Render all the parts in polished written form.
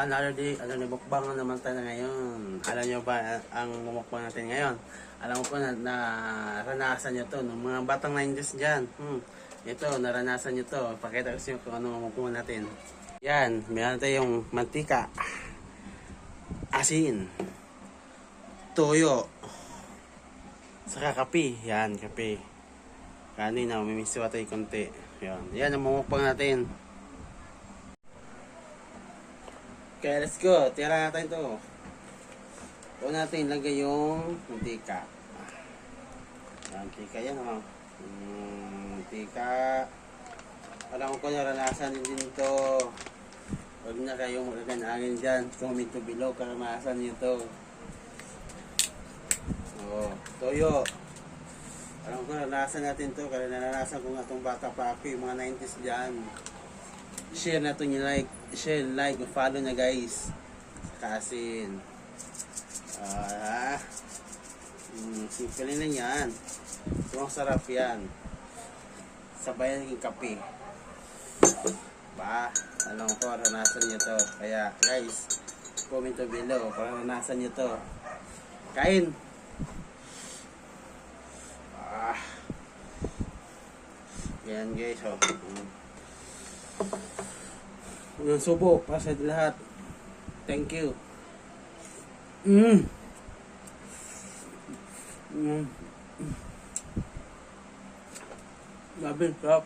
Another day, mukbang na naman tayo ngayon. Alam nyo ba ang mukbang natin ngayon? Alam mo po na naranasan nyo to ng mga batang 90s dyan. Ito, naranasan nyo to. Pakita ko sa inyo kung ano mukbang natin. Yan, meron tayong mantika, asin, toyo, saka kape. Yan, kape. Kanin na, may misiwa tayo konti. Yan ang mukbang natin. Okay, let's go. Tira natin to. Huwag natin ilagay yung mantika. Mantika yan, ha? Mantika. Alam ko naranasan din to. Huwag na kayong magkakanangin dyan. Comment to below, karanasan nyo to. Toyo. Alam ko naranasan natin to. Kaya naranasan ko nga itong bata pa ako, yung mga 90s dyan. Share na to nyo, share, follow na guys. Kasin. Simple lang yan. Sobrang sarap yan. Sabayan ng kape. Alam ko, naranasan nyo to. Kaya guys, comment to below kung naranasan nyo to. Kain! Ganyan guys, Unang subo para sa lahat. Thank you. Grabe, sarap.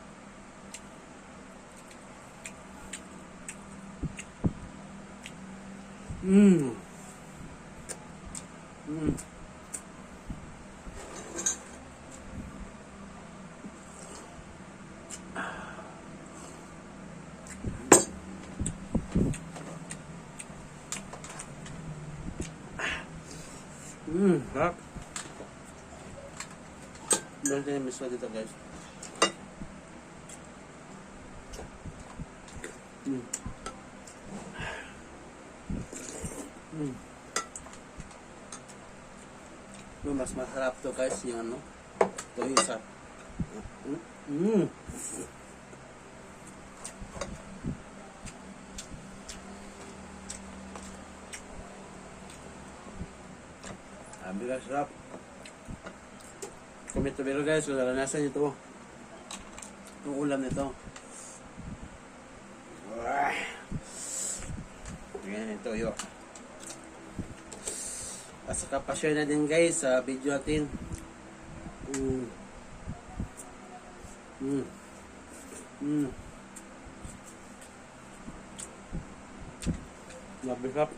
Sarap. Meron tayo miswa dito guys. Mas masarap to guys yung ano. Ito yung isa. Bilang sarap. Comment to below guys kung naranasan nyo ito. Itong ulam nito. Ganyan ito yun. At saka pa-share na din guys sa video natin. Grabe sarap.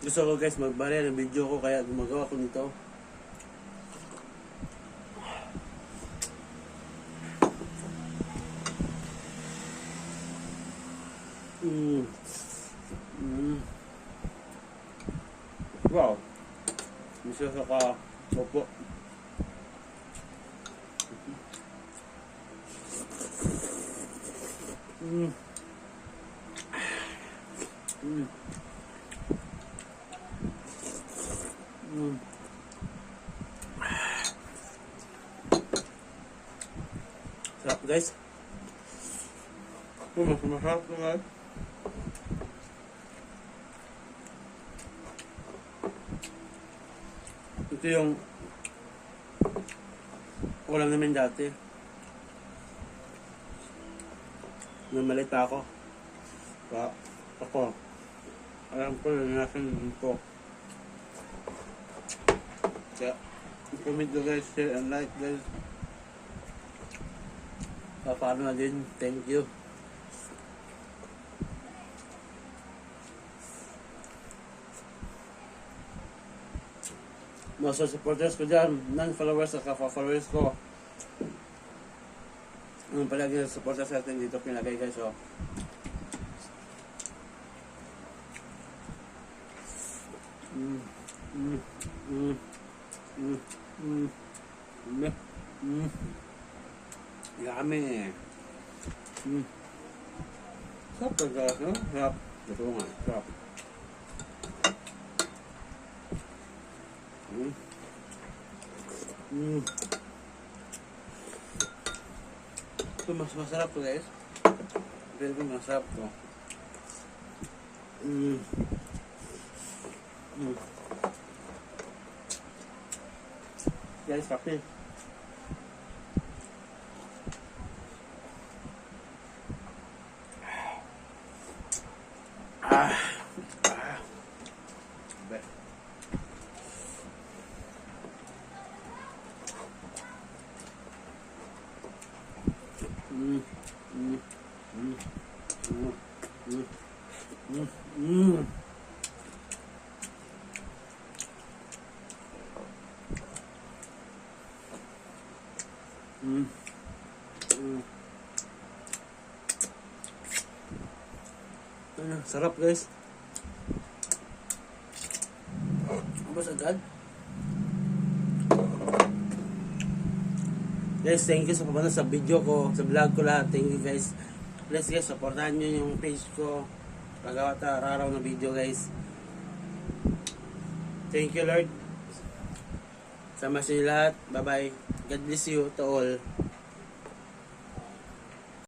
Gusto ko guys magbarya ng video ko kaya gumagawa ko nito. Wow. Bisa saka opo. Sarap guys. Masarap to guys. Ito yung ulam namin dati. Nung maliit pa ako. Alam ko na nasan ito. Kaya, comment nyo guys, share and like guys. Paano na din, thank you. Mga supporters ko dyan, non-followers at ka-followers ko. Ang palagi na supporters natin dito pinagay guys. Mm. Mm. Mm. Mm. Mm. Mm. Mm. Yummy. Mm. Sarap talaga, no? Sarap. Ito nga, sarap. Mm. Mm. Ito mas masarap to guys. Pero masarap to. Mm. Mm. Guys, kape. Ah. Ah. Be. Mm. Mm. Mm. Mm. Mm. Mm. Mm. Mm. Mm. Ano, sarap guys. Ubos agad. Guys, thank you sa pagpunta sa video ko, sa vlog ko lahat. Thank you guys. Please guys, supportahan nyo yung page ko. Pagawa ta araw na video guys. Thank you Lord. Sama sa inyo lahat. Bye bye. God bless you to all.